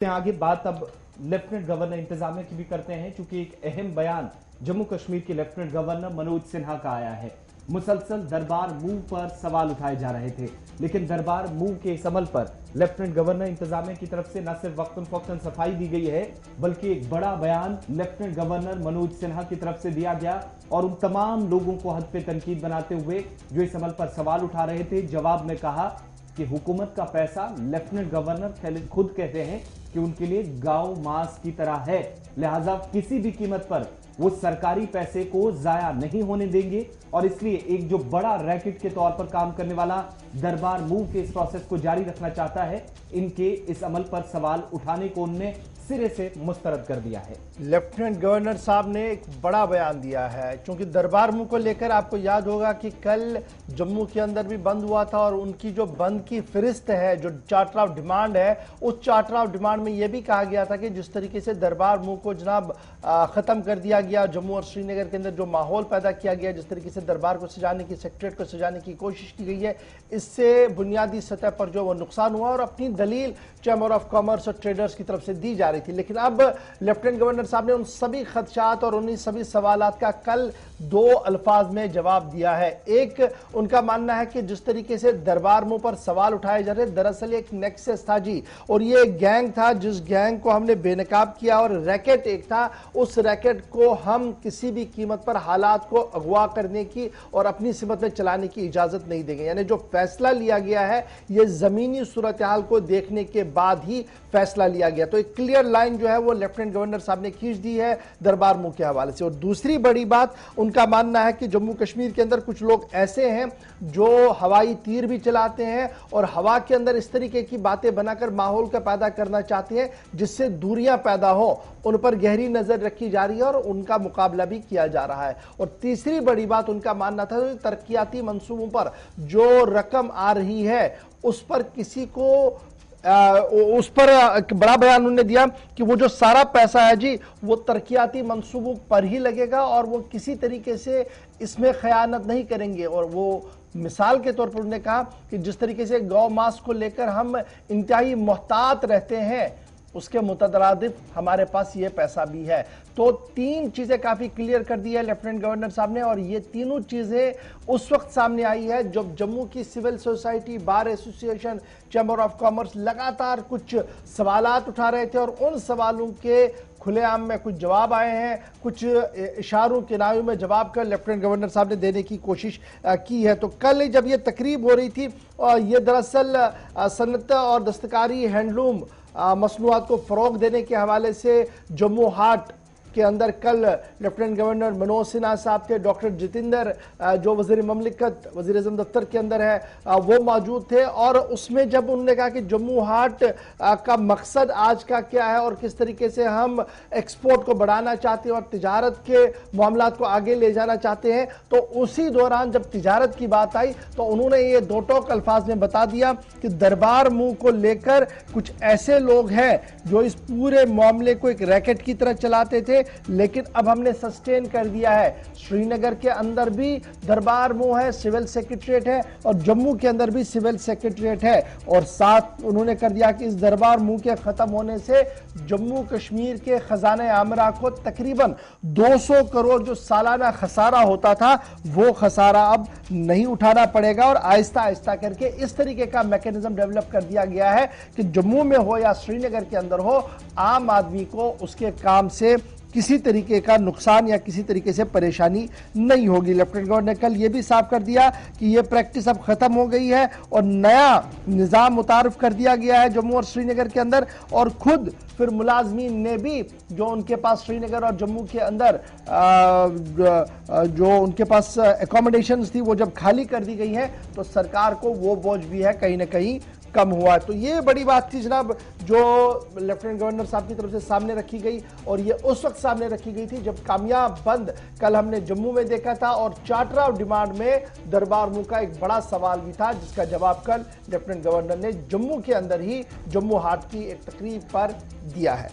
आगे बात अब लेफ्टिनेंट गवर्नर इंतजामिया की भी करते हैं, क्योंकि एक अहम बयान जम्मू कश्मीर के लेफ्टिनेंट गवर्नर मनोज सिन्हा का आया है। मुसलसल दरबार मूव पर सवाल उठाए जा रहे थे, लेकिन दरबार मूव के इस अमल पर लेफ्टिनेंट गवर्नर इंतजामिया की तरफ से न सिर्फ वक्तन फौक्तन सफाई दी गई है, बल्कि एक बड़ा बयान लेफ्टिनेंट गवर्नर मनोज सिन्हा की तरफ से दिया गया और उन तमाम लोगों को हद पे तनकीद बनाते हुए जो इस अमल पर सवाल उठा रहे थे, जवाब में कहा कि हुकूमत का पैसा लेफ्टिनेंट गवर्नर खुद कहते हैं कि उनके लिए गांव मास की तरह है, लिहाजा किसी भी कीमत पर वो सरकारी पैसे को जाया नहीं होने देंगे और इसलिए एक जो बड़ा रैकेट के तौर पर काम करने वाला दरबार मूव के इस प्रोसेस को जारी रखना चाहता है। इनके इस अमल पर सवाल उठाने को उनने सिरे से मुस्तरद कर दिया है। लेफ्टिनेंट गवर्नर साहब ने एक बड़ा बयान दिया है, क्योंकि दरबार मूव को लेकर आपको याद होगा कि कल जम्मू के अंदर भी बंद हुआ था और उनकी जो बंद की फहरिस्त है, जो चार्टर ऑफ डिमांड है, उस चार्टर ऑफ डिमांड में यह भी कहा गया था कि जिस तरीके से दरबार मूव को जनाब खत्म कर दिया गया, जम्मू और श्रीनगर के अंदर जो माहौल पैदा किया गया, जिस तरीके से दरबार को सजाने की, सेक्रेटरीट को सजाने की कोशिश की गई है, इससे बुनियादी सतह पर जो वो नुकसान हुआ और अपनी दलील चैम्बर ऑफ कॉमर्स और ट्रेडर्स की तरफ से दी जा रही थी। लेकिन अब लेफ्टिनेंट गवर्नर साहब ने उन सभी खदशात और उन्हीं सभी सवालात का कल दो अल्फाज में जवाब दिया है। एक, उनका मानना है कि जिस तरीके से दरबार मूव पर सवाल उठाए जा रहे, दरअसल एक नेक्सस था जी, और ये गैंग था जिस गैंग को हमने बेनकाब किया और रैकेट एक था, उस रैकेट को हम किसी भी कीमत पर हालात को अगवा करने की और अपनी सिमत में चलाने की इजाजत नहीं देंगे। यानी जो फैसला लिया गया है ये जमीनी सूरत हाल को देखने के बाद ही फैसला लिया गया। तो एक क्लियर लाइन जो है वो लेफ्टिनेंट गवर्नर साहब ने खींच दी है दरबार मूव के हवाले से। और दूसरी बड़ी बात, उनका मानना है कि जम्मू कश्मीर के अंदर कुछ लोग ऐसे हैं जो हवाई तीर भी चलाते हैं और हवा के अंदर इस तरीके की बातें बनाकर माहौल का पैदा करना चाहते हैं जिससे दूरियां पैदा हो, उन पर गहरी नजर रखी जा रही है और उनका मुकाबला भी किया जा रहा है। और तीसरी बड़ी बात, उनका मानना था तरक्याती मंसूबों पर जो रकम आ रही है उस पर किसी को उस पर एक बड़ा बयान उन्होंने दिया कि वो जो सारा पैसा है जी वो तरक्याती मंसूबों पर ही लगेगा और वो किसी तरीके से इसमें खयानत नहीं करेंगे। और वो मिसाल के तौर पर उन्होंने कहा कि जिस तरीके से गौ मांस को लेकर हम इंतहाई मोहतात रहते हैं, उसके मुतदरादिफ हमारे पास ये पैसा भी है। तो तीन चीजें काफी क्लियर कर दी है लेफ्टिनेंट गवर्नर साहब ने, और ये तीनों चीजें उस वक्त सामने आई है जब जम्मू की civil society, bar association, chamber of commerce लगातार कुछ सवालात उठा रहे थे और उन सवालों के खुलेआम में कुछ जवाब आए हैं, कुछ इशारों किनारों में जवाब कर लेफ्टिनेंट गवर्नर साहब ने देने की कोशिश की है। तो कल जब ये तकरीब हो रही थी, ये दरअसल सनत और दस्तकारी हैंडलूम मसनूआत को फरोग देने के हवाले से जम्मू हाट के अंदर कल लेफ्टिनेंट गवर्नर मनोज सिन्हा साहब थे, डॉक्टर जितेंद्र जो वजीर ममलिकत वजीर आज़म दफ्तर के अंदर है वो मौजूद थे। और उसमें जब उन्होंने कहा कि जम्मू हाट का मकसद आज का क्या है और किस तरीके से हम एक्सपोर्ट को बढ़ाना चाहते हैं और तिजारत के मामलात को आगे ले जाना चाहते हैं, तो उसी दौरान जब तिजारत की बात आई तो उन्होंने ये दो टोक अल्फाज में बता दिया कि दरबार मूव को लेकर कुछ ऐसे लोग हैं जो इस पूरे मामले को एक रैकेट की तरह चलाते थे, लेकिन अब हमने सस्टेन कर दिया है। श्रीनगर के अंदर भी दरबार मूव है, सिविल सेक्रेटरीट है, और जम्मू के अंदर भी सिविल सेक्रेटरीट है। और साथ उन्होंने कर दिया कि इस दरबार मूव के खत्म होने से जम्मू कश्मीर के खजाने आमरा को तकरीबन 200 करोड़ जो सालाना खसारा होता था वो खसारा अब नहीं उठाना पड़ेगा। और आहिस्ता आहिस्ता करके इस तरीके का मैकेनिज्म डेवलप कर दिया गया है कि जम्मू में हो या श्रीनगर के अंदर हो, आम आदमी को उसके काम से किसी तरीके का नुकसान या किसी तरीके से परेशानी नहीं होगी। लेफ्टिनेंट गवर्नर ने कल ये भी साफ कर दिया कि ये प्रैक्टिस अब खत्म हो गई है और नया निज़ाम मुतारफ कर दिया गया है जम्मू और श्रीनगर के अंदर। और खुद फिर मुलाजमीन ने भी जो उनके पास श्रीनगर और जम्मू के अंदर जो उनके पास एकोमोडेशंस थी वो जब खाली कर दी गई हैं तो सरकार को वो बोझ भी है कहीं ना कहीं कम हुआ। तो ये बड़ी बात थी जनाब जो लेफ्टिनेंट गवर्नर साहब की तरफ से सामने रखी गई, और ये उस वक्त सामने रखी गई थी जब कामयाब बंद कल हमने जम्मू में देखा था और चार्टर ऑफ डिमांड में दरबार मूव का एक बड़ा सवाल भी था जिसका जवाब कल लेफ्टिनेंट गवर्नर ने जम्मू के अंदर ही जम्मू हाट की एक तकरीब पर दिया है।